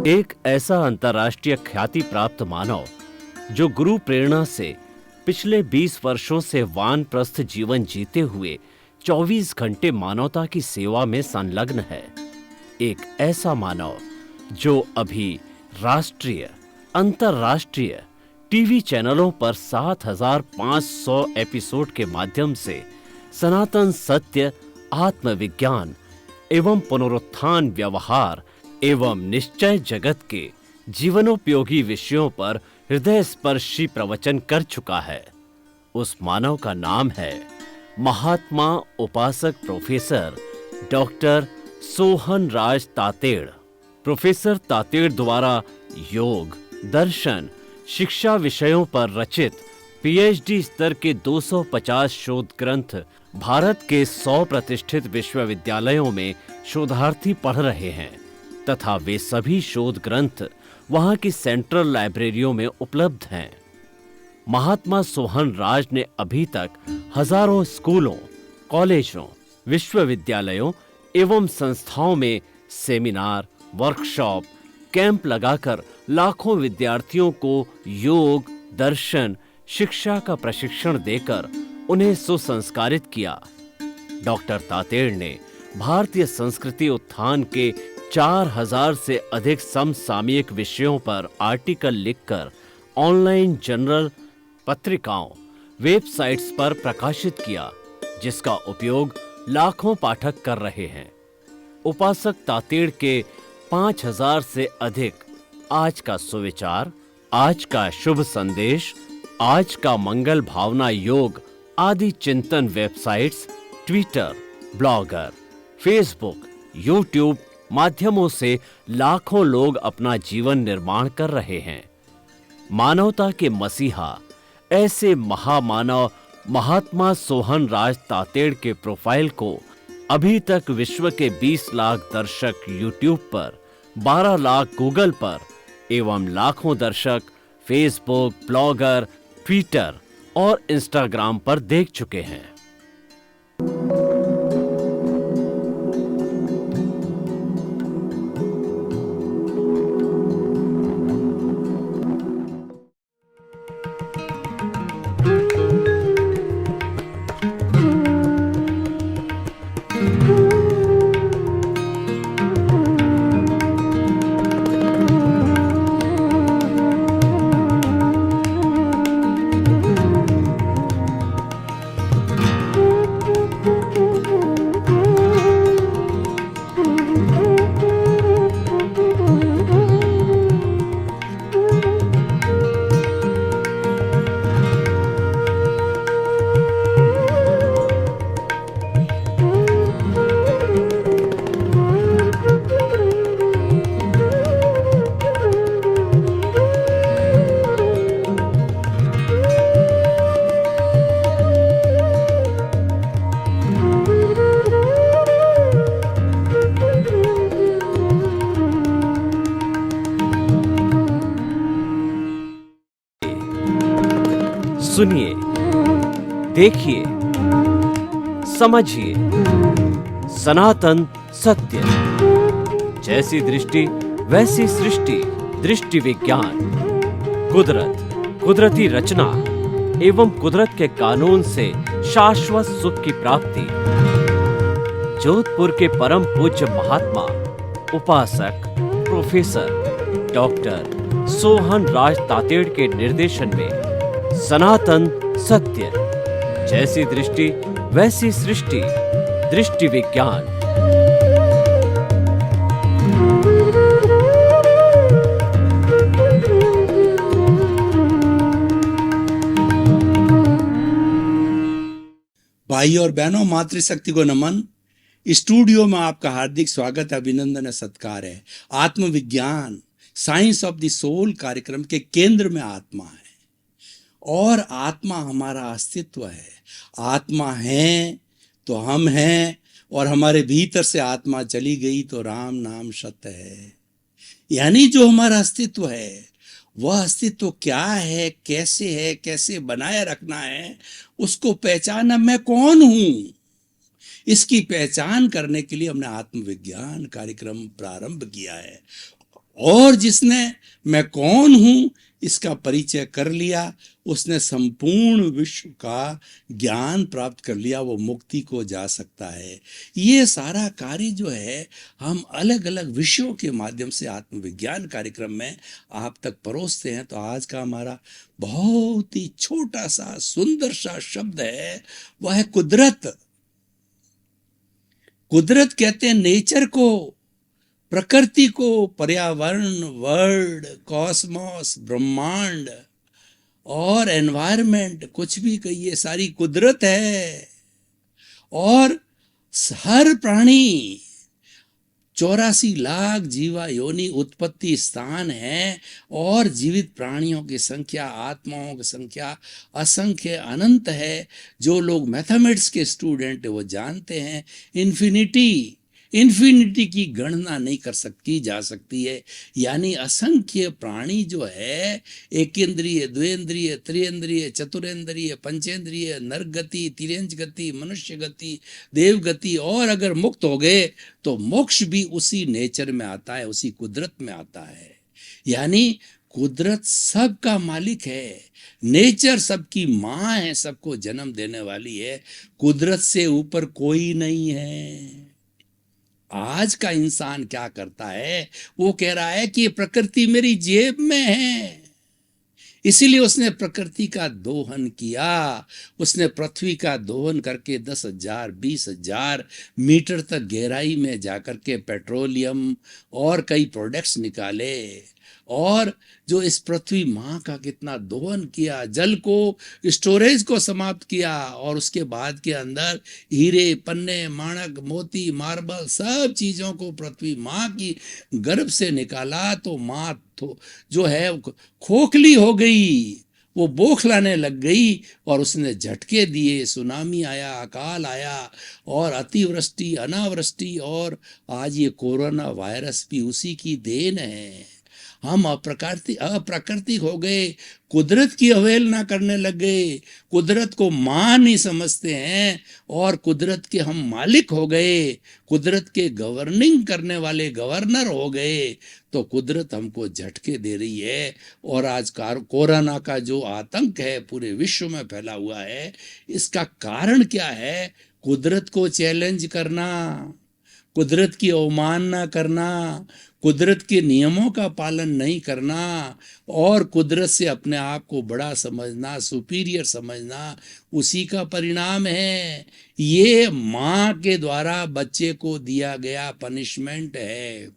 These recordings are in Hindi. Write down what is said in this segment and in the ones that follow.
एक ऐसा अंतर्राष्ट्रीय ख्याति प्राप्त मानव जो गुरु प्रेरणा से पिछले 20 वर्षों से वानप्रस्थ जीवन जीते हुए 24 घंटे मानवता की सेवा में संलग्न है। एक ऐसा मानव जो अभी राष्ट्रीय, अंतर्राष्ट्रीय टीवी चैनलों पर 7,500 एपिसोड के माध्यम से सनातन सत्य, आत्मविज्ञान एवं पुनरुत्थान, व्यवहार एवं निश्चय जगत के जीवनोपयोगी विषयों पर हृदय स्पर्शी प्रवचन कर चुका है। उस मानव का नाम है महात्मा उपासक प्रोफेसर डॉक्टर सोहन राज तातेड़। प्रोफेसर तातेड़ द्वारा योग, दर्शन, शिक्षा विषयों पर रचित पीएचडी स्तर के 250 शोध ग्रंथ भारत के 100 प्रतिष्ठित विश्वविद्यालयों में शोधार्थी पढ़ रहे हैं तथा वे सभी शोध ग्रंथ वहां की सेंट्रल लाइब्रेरियों में उपलब्ध हैं। महात्मा सोहन राज ने अभी तक हजारों स्कूलों, कॉलेजों, विश्वविद्यालयों एवं संस्थाओं में सेमिनार, वर्कशॉप, कैंप लगाकर लाखों विद्यार्थियों को योग, दर्शन, शिक्षा का प्रशिक्षण देकर उन्हें सुसंस्कारित किया। डॉक्टर तातेड़ ने भारतीय संस्कृति उत्थान के 4,000 से अधिक समसामयिक विषयों पर आर्टिकल लिखकर ऑनलाइन जर्नल, पत्रिकाओं, वेबसाइट्स पर प्रकाशित किया, जिसका उपयोग लाखों पाठक कर रहे हैं। उपासक तातेड़ के 5,000 से अधिक आज का सुविचार, आज का शुभ संदेश, आज का मंगल भावना योग आदि चिंतन websites, Twitter, blogger, Facebook, YouTube माध्यमों से लाखों लोग अपना जीवन निर्माण कर रहे हैं। मानवता के मसीहा ऐसे महामानव महात्मा सोहन राज तातेड़ के प्रोफाइल को अभी तक विश्व के 20 लाख दर्शक यूट्यूब पर, 12 लाख गूगल पर एवं लाखों दर्शक फेसबुक, ब्लॉगर, ट्विटर और इंस्टाग्राम पर देख चुके हैं। सुनिए, देखिए, समझिए सनातन सत्य। जैसी दृष्टि वैसी सृष्टि, दृष्टि विज्ञान। कुदरत, कुदरती रचना एवं कुदरत के कानून से शाश्वत सुख की प्राप्ति। जोधपुर के परम पूज्य महात्मा उपासक प्रोफेसर डॉक्टर सोहन राज तातेड़ के निर्देशन में सनातन सत्य। जैसी दृष्टि वैसी सृष्टि, दृष्टि विज्ञान। भाई और बहनों, मातृशक्ति को नमन। स्टूडियो में आपका हार्दिक स्वागत, अभिनंदन, सत्कार है। आत्मविज्ञान, साइंस ऑफ द सोल कार्यक्रम के केंद्र में आत्मा है और आत्मा हमारा अस्तित्व है। आत्मा है तो हम हैं और हमारे भीतर से आत्मा चली गई तो राम नाम सत्य है। यानी जो हमारा अस्तित्व है, वह अस्तित्व क्या है, कैसे बनाए रखना है, उसको पहचाना मैं कौन हूं, इसकी पहचान करने के लिए हमने आत्मविज्ञान कार्यक्रम प्रारंभ किया है। और जिसने मैं कौन हूं इसका परिचय कर लिया, उसने संपूर्ण विश्व का ज्ञान प्राप्त कर लिया, वो मुक्ति को जा सकता है। ये सारा कार्य जो है हम अलग अलग विषयों के माध्यम से आत्मविज्ञान कार्यक्रम में आप तक परोसते हैं। तो आज का हमारा बहुत ही छोटा सा सुंदर सा शब्द है, वह है कुदरत। कुदरत कहते हैं नेचर को, प्रकृति को, पर्यावरण, वर्ल्ड, कॉस्मोस, ब्रह्मांड और एनवायरनमेंट, कुछ भी कहिए, सारी कुदरत है। और हर प्राणी 84 लाख जीवा योनि उत्पत्ति स्थान है, और जीवित प्राणियों की संख्या, आत्माओं की संख्या असंख्य अनंत है। जो लोग मैथमेटिक्स के स्टूडेंट है वो जानते हैं इन्फिनिटी की गणना नहीं की जा सकती है। यानी असंख्य प्राणी जो है, एकेंद्रिय, द्विंद्रिय, त्रिएंद्रिय, चतुरेंद्रिय, पंचेंद्रिय, नर गति, तिर्यंच गति, मनुष्य गति, देव गति, और अगर मुक्त हो गए तो मोक्ष भी उसी नेचर में आता है, उसी कुदरत में आता है। यानी कुदरत सबका मालिक है, नेचर सबकी माँ है, सबको जन्म देने वाली है। कुदरत से ऊपर कोई नहीं है। आज का इंसान क्या करता है, वो कह रहा है कि प्रकृति मेरी जेब में है, इसीलिए उसने प्रकृति का दोहन किया। उसने पृथ्वी का दोहन करके 10,000 20,000 मीटर तक गहराई में जाकर के पेट्रोलियम और कई प्रोडक्ट्स निकाले, और जो इस पृथ्वी माँ का कितना दोहन किया, जल को, स्टोरेज को समाप्त किया, और उसके बाद के अंदर हीरे, पन्ने, माणक, मोती, मार्बल, सब चीज़ों को पृथ्वी माँ की गर्भ से निकाला। तो माँ तो जो है खोखली हो गई, वो बौखलाने लग गई, और उसने झटके दिए, सुनामी आया, अकाल आया, और अतिवृष्टि, अनावृष्टि, और आज ये कोरोना वायरस भी उसी की देन है। हम अप्राकृतिक हो गए, कुदरत की अवहेलना करने लग गए, कुदरत को माँ नहीं समझते हैं, और कुदरत के हम मालिक हो गए, कुदरत के गवर्निंग करने वाले गवर्नर हो गए। तो कुदरत हमको झटके दे रही है। और आज कोरोना का जो आतंक है पूरे विश्व में फैला हुआ है, इसका कारण क्या है? कुदरत को चैलेंज करना, कुदरत की अवमानना करना, कुदरत के नियमों का पालन नहीं करना, और कुदरत से अपने आप को बड़ा समझना, सुपीरियर समझना, उसी का परिणाम है। ये माँ के द्वारा बच्चे को दिया गया पनिशमेंट है।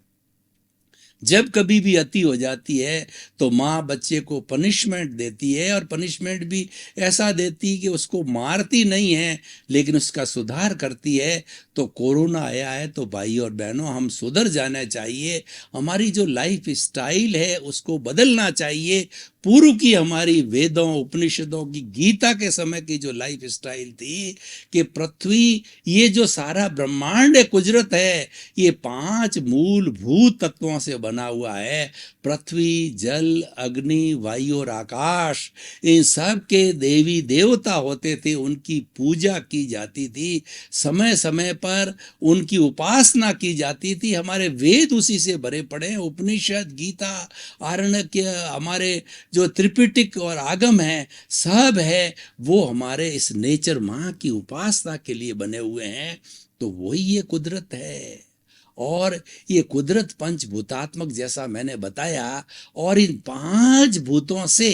जब कभी भी अति हो जाती है तो माँ बच्चे को पनिशमेंट देती है, और पनिशमेंट भी ऐसा देती है कि उसको मारती नहीं है लेकिन उसका सुधार करती है। तो कोरोना आया है तो भाई और बहनों, हम सुधर जाना चाहिए, हमारी जो लाइफ स्टाइल है उसको बदलना चाहिए। पूर्व की हमारी वेदों, उपनिषदों की, गीता के समय की जो लाइफ स्टाइल थी कि पृथ्वी, ये जो सारा ब्रह्मांड है, कुदरत है, ये 5 मूलभूत तत्वों से बना हुआ है। पृथ्वी, जल, अग्नि, वायु और आकाश, इन सब के देवी देवता होते थे, उनकी पूजा की जाती थी, समय समय पर उनकी उपासना की जाती थी। हमारे वेद उसी से भरे पड़े हैं, उपनिषद, गीता, आरण्यक, हमारे जो त्रिपिटक और आगम है, सब है वो हमारे इस नेचर माँ की उपासना के लिए बने हुए हैं। तो वही ये कुदरत है। और ये कुदरत पंचभूतात्मक जैसा मैंने बताया, और इन 5 भूतों से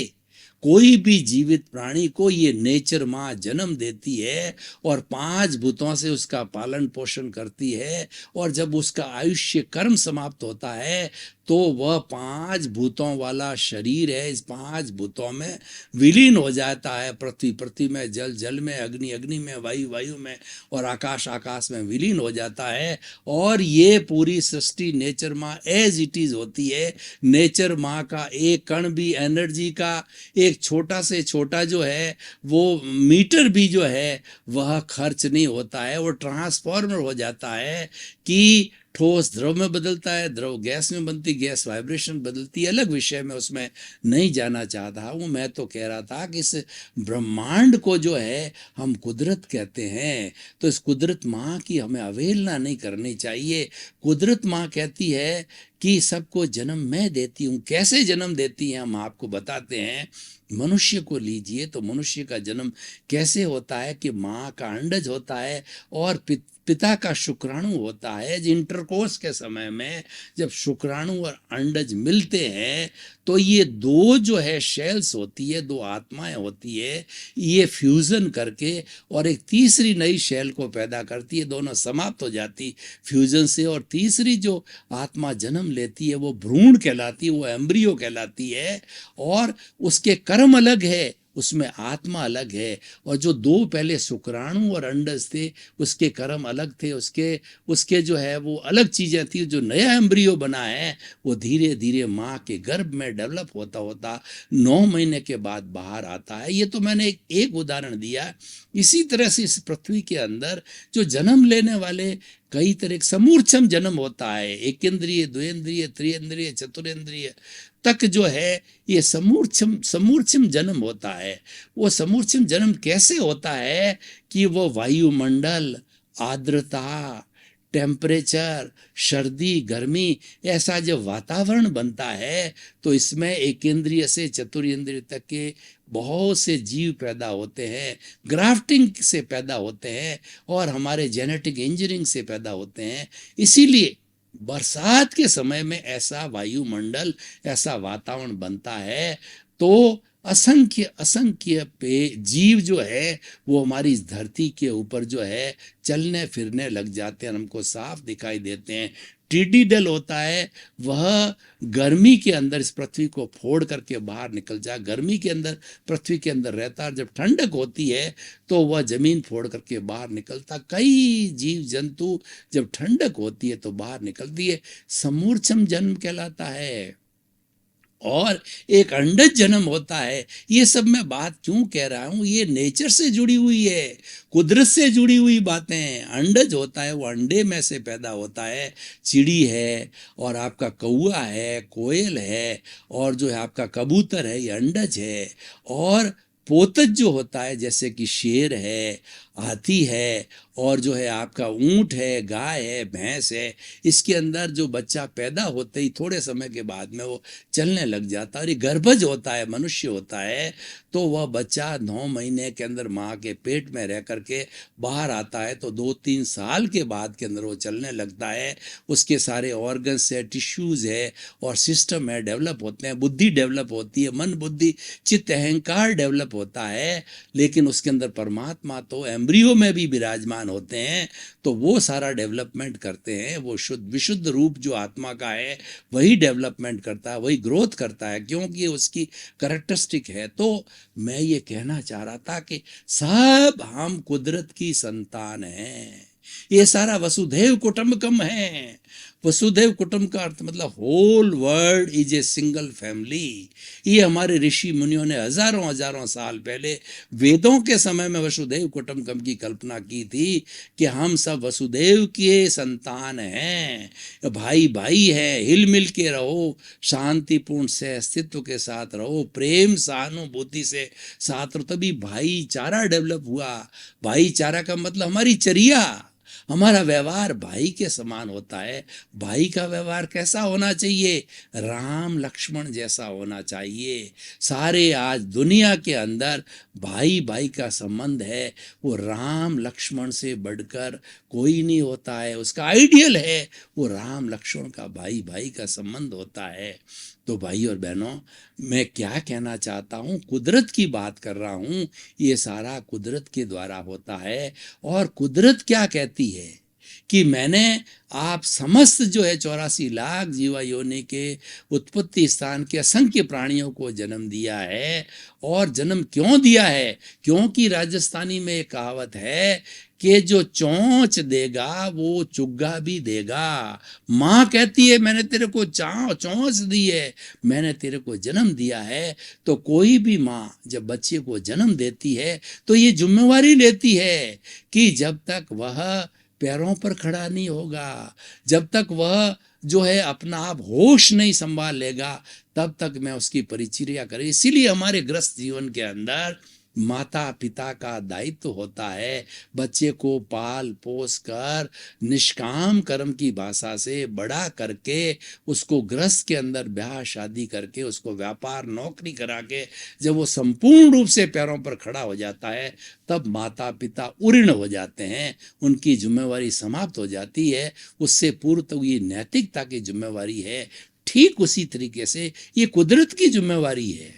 कोई भी जीवित प्राणी को ये नेचर माँ जन्म देती है, और 5 भूतों से उसका पालन पोषण करती है। और जब उसका आयुष्य कर्म समाप्त होता है तो वह 5 भूतों वाला शरीर है, इस 5 भूतों में विलीन हो जाता है। पृथ्वी में, जल जल में, अग्नि में, वायु में, और आकाश में विलीन हो जाता है। और ये पूरी सृष्टि नेचर माँ एज इट इज होती है। नेचर माँ का एक कण भी, एनर्जी का एक छोटा से छोटा जो है वो मीटर भी जो है वह खर्च नहीं होता है, वो ट्रांसफॉर्मर हो जाता है कि ठोस द्रव में बदलता है, द्रव गैस में बनती, गैस वाइब्रेशन बदलती है, अलग विषय में उसमें नहीं जाना चाहता हूँ। मैं तो कह रहा था कि इस ब्रह्मांड को जो है हम कुदरत कहते हैं, तो इस कुदरत माँ की हमें अवहेलना नहीं करनी चाहिए। कुदरत माँ कहती है कि सबको जन्म मैं देती हूँ। कैसे जन्म देती है हम आपको बताते हैं। मनुष्य को लीजिए तो मनुष्य का जन्म कैसे होता है कि माँ का अंडज होता है और पिता का शुक्राणु होता है। इंटरकोर्स के समय में जब शुक्राणु और अंडज मिलते हैं तो ये दो जो है शेल्स होती है, दो आत्माएं होती है, ये फ्यूजन करके और एक तीसरी नई शेल को पैदा करती है। दोनों समाप्त हो जाती फ्यूजन से, और तीसरी जो आत्मा जन्म लेती है वो भ्रूण कहलाती है, वो एम्ब्रियो कहलाती है। और उसके कर्म अलग है, उसमें आत्मा अलग है। और जो दो पहले शुक्राणु और अंडज थे उसके कर्म अलग थे, उसके उसके जो है वो अलग चीजें थी। जो नया एम्ब्रियो बना है वो धीरे धीरे माँ के गर्भ में डेवलप होता होता 9 महीने के बाद बाहर आता है। ये तो मैंने एक उदाहरण दिया। इसी तरह से इस पृथ्वी के अंदर जो जन्म लेने वाले कई तरह के समूर्छम जन्म होता है, एक इंद्रिय, द्विंद्रिय, त्रिइंद्रिय, चतुरेंद्रिय तक जो है ये समूर्छम जन्म होता है। वो समूर्छम जन्म कैसे होता है कि वो वायुमंडल, आर्द्रता, टेम्परेचर, सर्दी, गर्मी, ऐसा जब वातावरण बनता है तो इसमें एक इंद्रिय से चतुरेंद्रिय तक के बहुत से जीव पैदा होते हैं, ग्राफ्टिंग से पैदा होते हैं और हमारे जेनेटिक इंजीनियरिंग से पैदा होते हैं। इसीलिए बरसात के समय में ऐसा वायुमंडल, ऐसा वातावरण बनता है तो असंख्य असंख्य पे जीव जो है वो हमारी इस धरती के ऊपर जो है चलने फिरने लग जाते हैं, हमको साफ दिखाई देते हैं। टिड्डी दल होता है, वह गर्मी के अंदर इस पृथ्वी को फोड़ करके बाहर निकल जाए, गर्मी के अंदर पृथ्वी के अंदर रहता है। जब ठंडक होती है तो वह जमीन फोड़ करके बाहर निकलता। कई जीव जंतु जब ठंडक होती है तो बाहर निकलती है, समूर्छम जन्म कहलाता है। और एक अंडज जन्म होता है। ये सब मैं बात क्यों कह रहा हूं, ये नेचर से जुड़ी हुई है, कुदरत से जुड़ी हुई बातें। अंडज होता है वो अंडे में से पैदा होता है, चिड़ी है और आपका कौआ है, कोयल है और जो है आपका कबूतर है, ये अंडज है। और पोतज जो होता है जैसे कि शेर है, हाथी है और जो है आपका ऊंट है, गाय है, भैंस है, इसके अंदर जो बच्चा पैदा होते ही थोड़े समय के बाद में वो चलने लग जाता है। और ये गर्भज होता है, मनुष्य होता है, तो वह बच्चा 9 महीने के अंदर माँ के पेट में रह करके बाहर आता है तो 2-3 साल के बाद के अंदर वो चलने लगता है। उसके सारे ऑर्गन्स है, टिश्यूज है और सिस्टम है, डेवलप होते हैं, बुद्धि डेवलप होती है, मन बुद्धि चित्त अहंकार डेवलप होता है। लेकिन उसके अंदर परमात्मा तो एम्ब्रियो में भी विराजमान होते हैं, तो वो सारा डेवलपमेंट करते हैं। वो शुद्ध विशुद्ध रूप जो आत्मा का है वही डेवलपमेंट करता है, वही ग्रोथ करता है, क्योंकि उसकी कैरेक्टरिस्टिक है। तो मैं ये कहना चाह रहा था कि सब हम कुदरत की संतान हैं। ये सारा वसुधैव कुटुंबकम है। वसुधैव कुटुंब का अर्थ मतलब whole world is a single family. ये हमारे ऋषि मुनियों ने हजारों हजारों साल पहले वेदों के समय में वसुधैव कुटुंबकम की कल्पना की थी कि हम सब वसुदेव के संतान हैं, भाई भाई है, हिल मिल के रहो, शांतिपूर्ण से अस्तित्व के साथ रहो, प्रेम सहानुभूति से साथ रहो, तभी भाईचारा डेवलप हुआ। भाईचारा का मतलब हमारी चर्या, हमारा व्यवहार भाई के समान होता है। भाई का व्यवहार कैसा होना चाहिए, राम लक्ष्मण जैसा होना चाहिए। सारे आज दुनिया के अंदर भाई भाई का संबंध है, वो राम लक्ष्मण से बढ़कर कोई नहीं होता है। उसका आइडियल है वो राम लक्ष्मण का भाई भाई का संबंध होता है। तो भाई और बहनों, मैं क्या कहना चाहता हूँ, कुदरत की बात कर रहा हूँ। ये सारा कुदरत के द्वारा होता है। और कुदरत क्या कहती है कि मैंने आप समस्त जो है 84 लाख जीवा योनि के उत्पत्ति स्थान के असंख्य प्राणियों को जन्म दिया है। और जन्म क्यों दिया है, क्योंकि राजस्थानी में एक कहावत है कि जो चोंच देगा वो चुग्गा भी देगा। माँ कहती है मैंने तेरे को चोंच दी है, मैंने तेरे को जन्म दिया है। तो कोई भी माँ जब बच्चे को जन्म देती है तो ये जिम्मेवारी लेती है कि जब तक वह पैरों पर खड़ा नहीं होगा। जब तक वह जो है अपना आप होश नहीं संभाल लेगा, तब तक मैं उसकी परिचर्या करें। इसीलिए हमारे ग्रस्त जीवन के अंदर माता पिता का दायित्व होता है बच्चे को पाल पोस कर निष्काम कर्म की भाषा से बड़ा करके उसको गृहस्थ के अंदर ब्याह शादी करके उसको व्यापार नौकरी करा के जब वो संपूर्ण रूप से पैरों पर खड़ा हो जाता है, तब माता पिता उऋण हो जाते हैं, उनकी जिम्मेवारी समाप्त हो जाती है। उससे पूर्व तो ये नैतिकता की जिम्मेवारी है। ठीक उसी तरीके से ये कुदरत की जिम्मेवारी है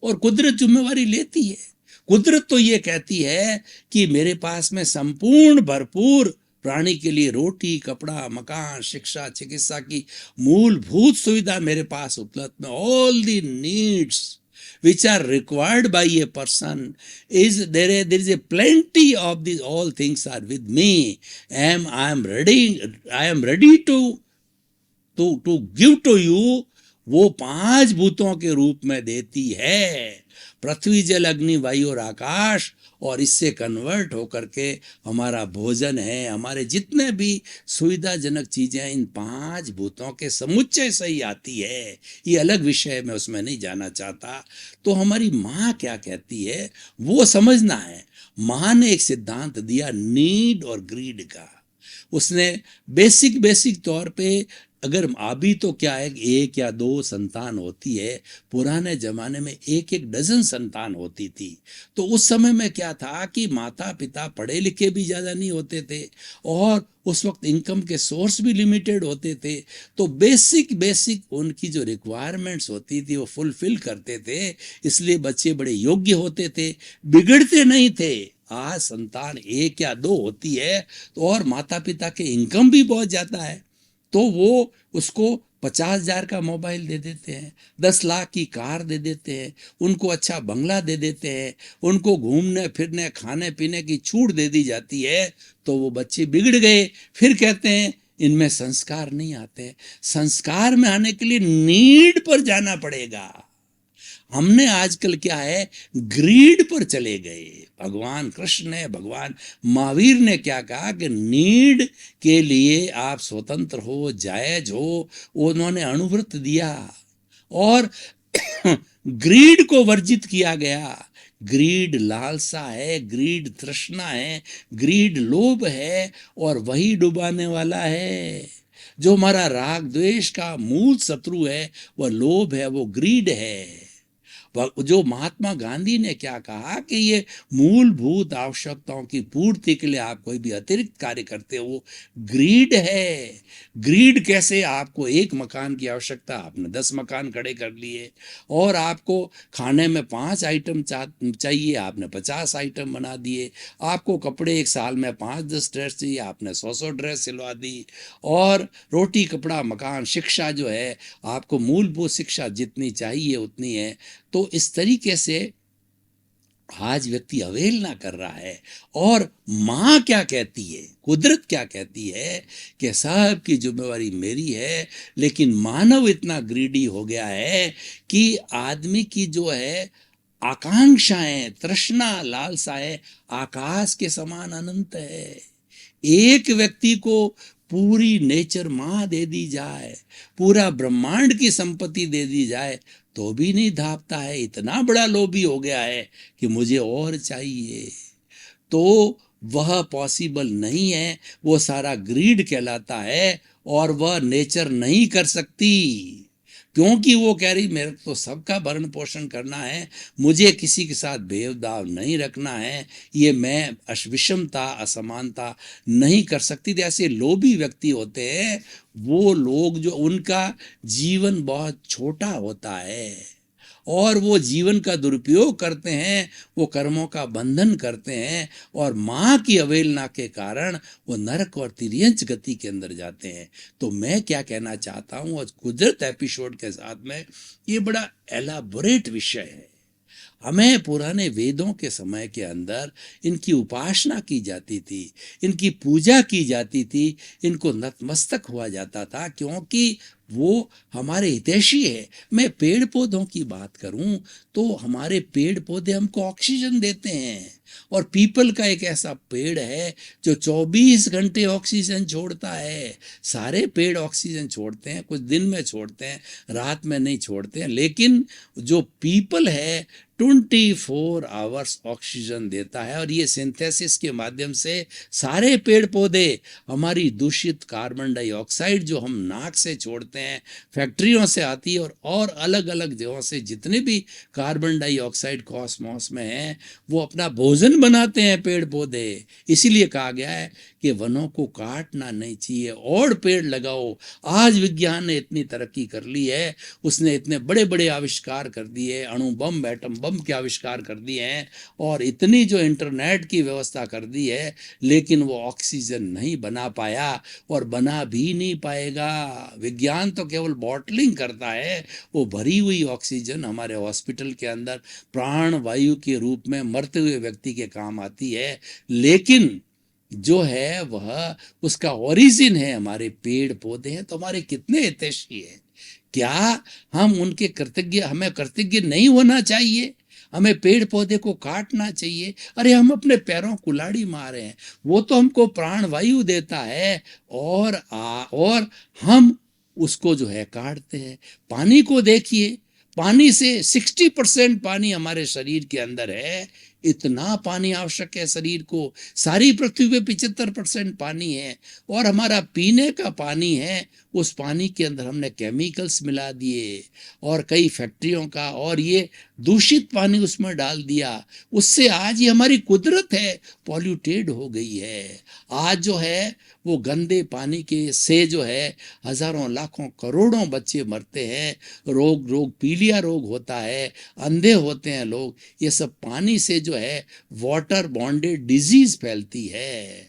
और कुदरत जिम्मेवारी लेती है। कुदरत तो ये कहती है कि मेरे पास में संपूर्ण भरपूर प्राणी के लिए रोटी कपड़ा मकान शिक्षा चिकित्सा की मूलभूत सुविधा मेरे पास उपलब्ध है। All the needs which are required by a person is there is a plenty of these all things are with me. I am ready to give to you। वो 5 भूतों के रूप में देती है, पृथ्वी जल अग्नि वायु और आकाश, और इससे कन्वर्ट होकर के हमारा भोजन है, हमारे जितने भी सुविधाजनक चीजें इन 5 भूतों के समुच्चय से ही आती है। ये अलग विषय है, मैं उसमें नहीं जाना चाहता। तो हमारी माँ क्या कहती है वो समझना है। माँ ने एक सिद्धांत दिया नीड और ग्रीड का। उसने बेसिक तौर पे, अगर अभी तो क्या है 1 या 2 संतान होती है, पुराने जमाने में 1-1 डजन संतान होती थी। तो उस समय में क्या था कि माता पिता पढ़े लिखे भी ज़्यादा नहीं होते थे और उस वक्त इनकम के सोर्स भी लिमिटेड होते थे। तो बेसिक उनकी जो रिक्वायरमेंट्स होती थी वो फुलफिल करते थे, इसलिए बच्चे बड़े योग्य होते थे, बिगड़ते नहीं थे। आज संतान 1 या 2 होती है तो और माता पिता के इनकम भी बहुत ज़्यादा है, तो वो उसको 50,000 का मोबाइल दे देते हैं, 10 लाख की कार दे देते हैं, उनको अच्छा बंगला दे देते हैं, उनको घूमने फिरने खाने पीने की छूट दे दी जाती है। तो वो बच्चे बिगड़ गए। फिर कहते हैं इनमें संस्कार नहीं आते। संस्कार में आने के लिए नीड पर जाना पड़ेगा। हमने आजकल क्या है ग्रीड पर चले गए। भगवान कृष्ण ने, भगवान महावीर ने क्या कहा कि नीड के लिए आप स्वतंत्र हो, जायज हो, उन्होंने अणुव्रत दिया और ग्रीड को वर्जित किया गया। ग्रीड लालसा है, ग्रीड तृष्णा है, ग्रीड लोभ है और वही डुबाने वाला है। जो हमारा राग द्वेष का मूल शत्रु है वह लोभ है, वो ग्रीड है। जो महात्मा गांधी ने क्या कहा कि ये मूलभूत आवश्यकताओं की पूर्ति के लिए आप कोई भी अतिरिक्त कार्य करते हो, ग्रीड है। ग्रीड कैसे? आपको 1 मकान की आवश्यकता, आपने 10 मकान खड़े कर लिए, और आपको खाने में 5 आइटम चाहिए, आपने 50 आइटम बना दिए। आपको कपड़े 1 साल में 5-10 ड्रेस चाहिए, आपने 100 ड्रेस सिलवा दी। और रोटी कपड़ा मकान शिक्षा जो है, आपको मूलभूत शिक्षा जितनी चाहिए उतनी है। तो इस तरीके से आज व्यक्ति अवहेलना कर रहा है। और माँ क्या कहती है, कुदरत क्या कहती है कि सब की जिम्मेवारी मेरी है, लेकिन मानव इतना ग्रीडी हो गया है कि आदमी की जो है आकांक्षाएं, तृष्णा, लालसाएं आकाश के समान अनंत है। एक व्यक्ति को पूरी नेचर माँ दे दी जाए, पूरा ब्रह्मांड की संपत्ति दे दी जाए, तो भी नहीं धापता है। इतना बड़ा लोभी हो गया है कि मुझे और चाहिए। तो वह पॉसिबल नहीं है, वो सारा ग्रीड कहलाता है और वह नेचर नहीं कर सकती, क्योंकि वो कह रही मेरे तो सबका भरण पोषण करना है, मुझे किसी के साथ भेदभाव नहीं रखना है, ये मैं विषमता असमानता नहीं कर सकती। ऐसे लोभी व्यक्ति होते हैं वो लोग जो उनका जीवन बहुत छोटा होता है और वो जीवन का दुरुपयोग करते हैं, वो कर्मों का बंधन करते हैं और माँ की अवहेलना के कारण वो नरक और तिर्यंच गति के अंदर जाते हैं। तो मैं क्या कहना चाहता हूँ आज कुदरत एपिसोड के साथ में, ये बड़ा एलाबोरेट विषय है। हमें पुराने वेदों के समय के अंदर इनकी उपासना की जाती थी, इनकी पूजा की जाती थी, इनको नतमस्तक हुआ जाता था, क्योंकि वो हमारे हितैषी है। मैं पेड़ पौधों की बात करूं तो हमारे पेड़ पौधे हमको ऑक्सीजन देते हैं, और पीपल का एक ऐसा पेड़ है जो 24 घंटे ऑक्सीजन छोड़ता है। सारे पेड़ ऑक्सीजन छोड़ते हैं, कुछ दिन में छोड़ते हैं, रात में नहीं छोड़ते हैं, लेकिन जो पीपल है 24 आवर्स ऑक्सीजन देता है। और ये सिंथेसिस के माध्यम से सारे पेड़ पौधे हमारी दूषित कार्बन डाइऑक्साइड जो हम नाक से छोड़ते हैं, फैक्ट्रियों से आती है, और अलग अलग जगहों से जितने भी कार्बन डाइऑक्साइड कॉस्मॉस में है, वो अपना भोजन बनाते हैं पेड़ पौधे। इसीलिए कहा गया है कि वनों को काटना नहीं चाहिए और पेड़ लगाओ। आज विज्ञान ने इतनी तरक्की कर ली है, उसने इतने बड़े बड़े आविष्कार कर दिए, अणु बम, एटम बम के आविष्कार कर दिए हैं, और इतनी जो इंटरनेट की व्यवस्था कर दी है, लेकिन वो ऑक्सीजन नहीं बना पाया और बना भी नहीं पाएगा। विज्ञान तो केवल बॉटलिंग करता है, वो भरी हुई ऑक्सीजन हमारे हॉस्पिटल के अंदर प्राण वायु के रूप में मरते हुए व्यक्ति के काम आती है, लेकिन जो है वह उसका ओरिजिन है हमारे पेड़ पौधे हैं। तो हमारे कितने हितैषी हैं, क्या हम उनके कृतज्ञ, हमें कृतज्ञ नहीं होना चाहिए? हमें पेड़ पौधे को काटना चाहिए? अरे हम अपने पैरों कुल्हाड़ी मारे हैं, वो तो हमको प्राण वायु देता है, और हम उसको जो है काटते हैं। पानी को देखिए, पानी से 60% पानी हमारे शरीर के अंदर है। इतना पानी आवश्यक है शरीर को। सारी पृथ्वी पे 75% पानी है, और हमारा पीने का पानी है, उस पानी के अंदर हमने केमिकल्स मिला दिए, और कई फैक्ट्रियों का, और ये दूषित पानी उसमें डाल दिया। उससे आज ये हमारी कुदरत है पॉल्यूटेड हो गई है। आज जो है वो गंदे पानी के से जो है हजारों लाखों करोड़ों बच्चे मरते हैं, रोग पीलिया रोग होता है, अंधे होते हैं लोग। ये सब पानी से जो है वाटर बॉन्डेड डिजीज फैलती है।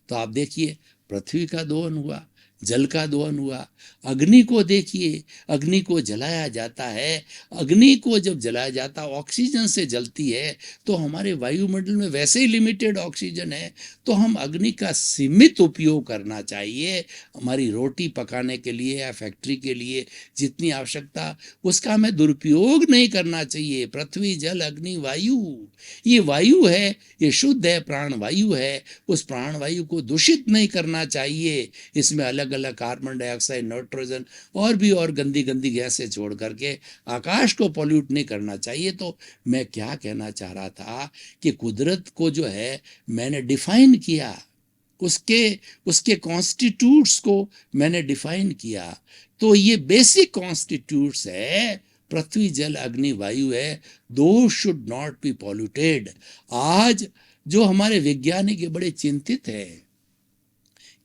तो आप देखिए, पृथ्वी का दोहन हुआ, जल का दोहन हुआ, अग्नि को देखिए, अग्नि को जलाया जाता है। अग्नि को जब जलाया जाता है, ऑक्सीजन से जलती है, तो हमारे वायुमंडल में वैसे ही लिमिटेड ऑक्सीजन है, तो हम अग्नि का सीमित उपयोग करना चाहिए। हमारी रोटी पकाने के लिए या फैक्ट्री के लिए जितनी आवश्यकता, उसका हमें दुरुपयोग नहीं करना चाहिए। पृथ्वी, जल, अग्नि, वायु, ये वायु है, ये शुद्ध है, प्राण वायु है। उस प्राण वायु को दूषित नहीं करना चाहिए। इसमें अलग अलग कार्बन डाइऑक्साइड, नाइट्रोजन और भी और गंदी गंदी गैसें छोड़ करके आकाश को पॉल्यूट नहीं करना चाहिए। तो मैं क्या कहना चाह रहा था कि कुदरत को जो है मैंने डिफाइन किया, उसके उसके कॉन्स्टिट्यूट्स को मैंने डिफाइन किया। तो ये बेसिक कॉन्स्टिट्यूट्स है, पृथ्वी, जल, अग्नि, वायु है। दो शुड नॉट बी पॉल्यूटेड। आज जो हमारे वैज्ञानिक बड़े चिंतित है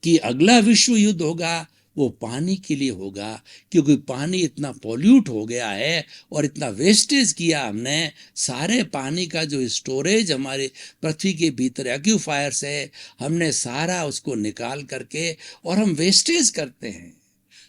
कि अगला विश्व युद्ध होगा, वो पानी के लिए होगा, क्योंकि पानी इतना पॉल्यूट हो गया है और इतना वेस्टेज किया हमने। सारे पानी का जो स्टोरेज हमारे पृथ्वी के भीतर एक्यूफायर्स है, हमने सारा उसको निकाल करके और हम वेस्टेज करते हैं।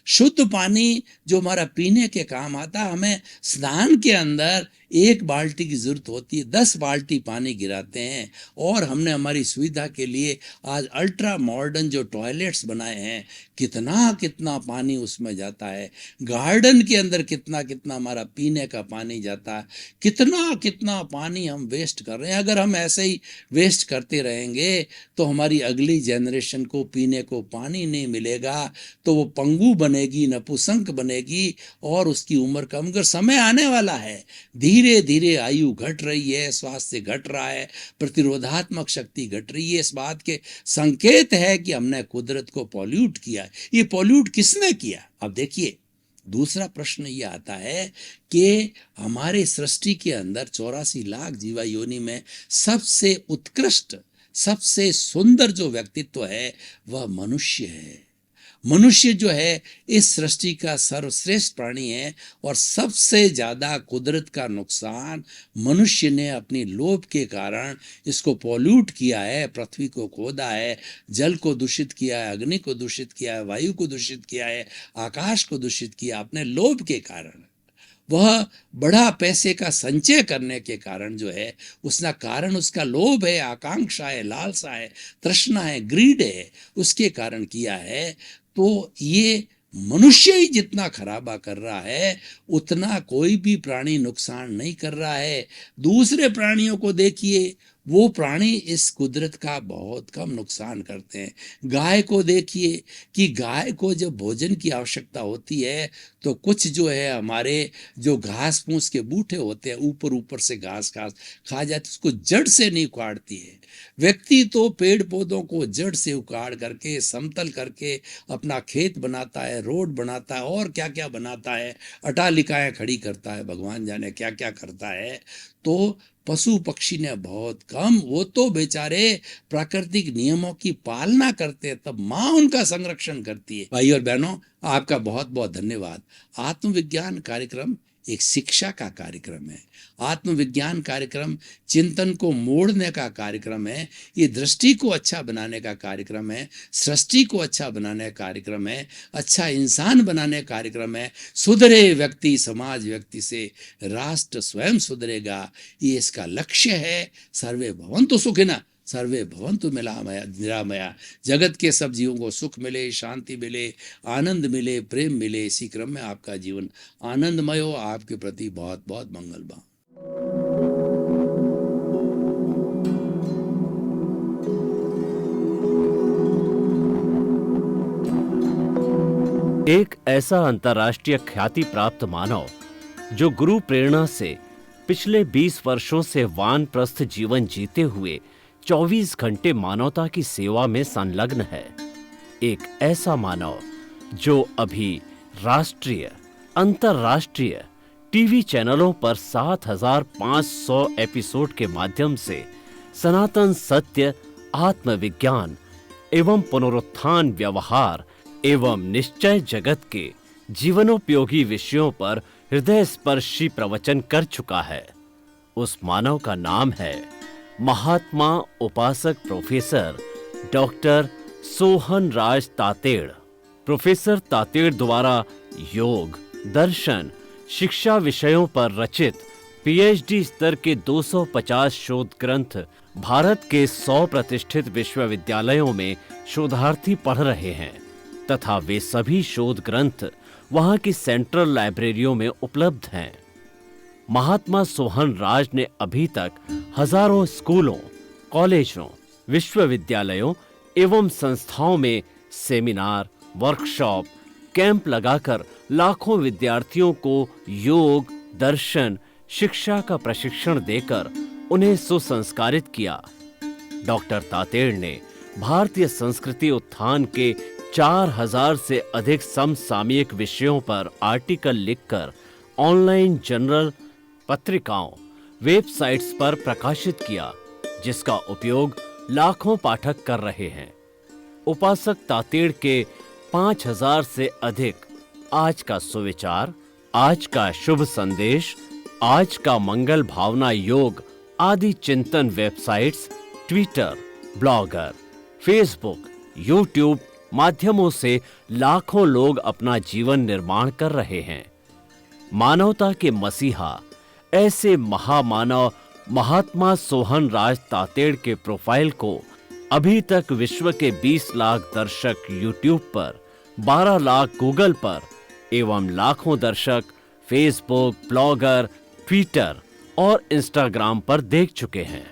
शुद्ध पानी जो हमारा पीने के काम आता, हमें स्नान के अंदर 1 बाल्टी की जरूरत होती है, 10 बाल्टी पानी गिराते हैं। और हमने हमारी सुविधा के लिए आज अल्ट्रा मॉडर्न जो टॉयलेट्स बनाए हैं, कितना कितना पानी उसमें जाता है। गार्डन के अंदर कितना कितना हमारा पीने का पानी जाता है, कितना कितना पानी हम वेस्ट कर रहे हैं। अगर हम ऐसे ही वेस्ट करते रहेंगे तो हमारी अगली जनरेशन को पीने को पानी नहीं मिलेगा, तो वो पंगु बनेगी, नपुंसक बनेगी, और उसकी उम्र कम। अगर समय आने वाला है, धीरे धीरे आयु घट रही है, स्वास्थ्य घट रहा है, प्रतिरोधात्मक शक्ति घट रही है। इस बात के संकेत है कि हमने कुदरत को पॉल्यूट किया। ये पॉल्यूट किसने किया? अब देखिए, दूसरा प्रश्न ये आता है कि हमारे सृष्टि के अंदर 84 लाख जीवा योनि में सबसे उत्कृष्ट, सबसे सुंदर जो व्यक्तित्व है वह मनुष्य है। मनुष्य जो है इस सृष्टि का सर्वश्रेष्ठ प्राणी है, और सबसे ज्यादा कुदरत का नुकसान मनुष्य ने अपनी लोभ के कारण इसको पॉल्यूट किया है। पृथ्वी को खोदा है, जल को दूषित किया है, अग्नि को दूषित किया है, वायु को दूषित किया है, आकाश को दूषित किया अपने लोभ के कारण। वह बड़ा पैसे का संचय करने के कारण जो है, उसका कारण उसका लोभ है, आकांक्षा है, लालसा है, तृष्णा है, ग्रीड है, उसके कारण किया है। तो ये मनुष्य ही जितना खराबा कर रहा है, उतना कोई भी प्राणी नुकसान नहीं कर रहा है। दूसरे प्राणियों को देखिए, वो प्राणी इस कुदरत का बहुत कम नुकसान करते हैं। गाय को देखिए कि गाय को जब भोजन की आवश्यकता होती है, तो कुछ जो है हमारे जो घास फूस के बूटे होते हैं, ऊपर ऊपर से घास घास खा जाती, उसको जड़ से नहीं उखाड़ती है। व्यक्ति तो पेड़ पौधों को जड़ से उखाड़ करके, समतल करके अपना खेत बनाता है, रोड बनाता है, और क्या क्या बनाता है, अटालिकाएं खड़ी करता है, भगवान जाने क्या क्या करता है। तो पशु पक्षी ने बहुत कम, वो तो बेचारे प्राकृतिक नियमों की पालना करते हैं, तब माँ उनका संरक्षण करती है। भाई और बहनों, आपका बहुत बहुत धन्यवाद। आत्मविज्ञान कार्यक्रम एक शिक्षा का कार्यक्रम है। आत्मविज्ञान कार्यक्रम चिंतन को मोड़ने का कार्यक्रम है। ये दृष्टि को अच्छा बनाने का कार्यक्रम है, सृष्टि को अच्छा बनाने का कार्यक्रम है, अच्छा इंसान बनाने का कार्यक्रम है। सुधरे व्यक्ति समाज व्यक्ति से राष्ट्र स्वयं सुधरेगा, ये इसका लक्ष्य है। सर्वे भवन्तु सुखिनः सर्वे भवन्तु निरामया। जगत के सब जीवों को सुख मिले, शांति मिले, आनंद मिले, प्रेम मिले। इसी क्रम में आपका जीवन आनंदमय हो। आपके प्रति बहुत बहुत मंगल भाव। एक ऐसा अंतर्राष्ट्रीय ख्याति प्राप्त मानव जो गुरु प्रेरणा से पिछले 20 वर्षों से वानप्रस्थ जीवन जीते हुए 24 घंटे मानवता की सेवा में संलग्न है। एक ऐसा मानव जो अभी राष्ट्रीय, अंतर्राष्ट्रीय टीवी चैनलों पर 7,500 एपिसोड के माध्यम से सनातन सत्य, आत्मविज्ञान एवं पुनरुत्थान व्यवहार एवं निश्चय जगत के जीवनोपयोगी विषयों पर हृदय स्पर्शी प्रवचन कर चुका है। उस मानव का नाम है महात्मा उपासक प्रोफेसर डॉक्टर सोहन राज तातेड़। प्रोफेसर तातेड़ द्वारा योग, दर्शन, शिक्षा विषयों पर रचित पीएचडी स्तर के 250 शोध ग्रंथ भारत के 100 प्रतिष्ठित विश्वविद्यालयों में शोधार्थी पढ़ रहे हैं तथा वे सभी शोध ग्रंथ वहां की सेंट्रल लाइब्रेरियों में उपलब्ध हैं। महात्मा सोहन राज ने अभी तक हजारों स्कूलों, कॉलेजों, विश्वविद्यालयों एवं संस्थाओं में सेमिनार, वर्कशॉप, कैंप लगाकर लाखों विद्यार्थियों को योग, दर्शन, शिक्षा का प्रशिक्षण देकर उन्हें सुसंस्कारित किया। डॉक्टर तातेड़ ने भारतीय संस्कृति उत्थान के 4000 से अधिक समसामयिक विषयों पर आर्टिकल लिखकर ऑनलाइन जर्नल, पत्रिकाओं, वेबसाइट्स पर प्रकाशित किया, जिसका उपयोग लाखों पाठक कर रहे हैं। उपासक तातेड़ के 5000 से अधिक आज का सुविचार, आज का शुभ संदेश, आज का मंगल भावना योग आदि चिंतन websites, Twitter, blogger, Facebook, YouTube माध्यमों से लाखों लोग अपना जीवन निर्माण कर रहे हैं। मानवता के मसीहा ऐसे महामानव महात्मा सोहन राज तातेड़ के प्रोफाइल को अभी तक विश्व के 20 लाख दर्शक यूट्यूब पर, 12 लाख गूगल पर एवं लाखों दर्शक फेसबुक, ब्लॉगर, ट्विटर और इंस्टाग्राम पर देख चुके हैं।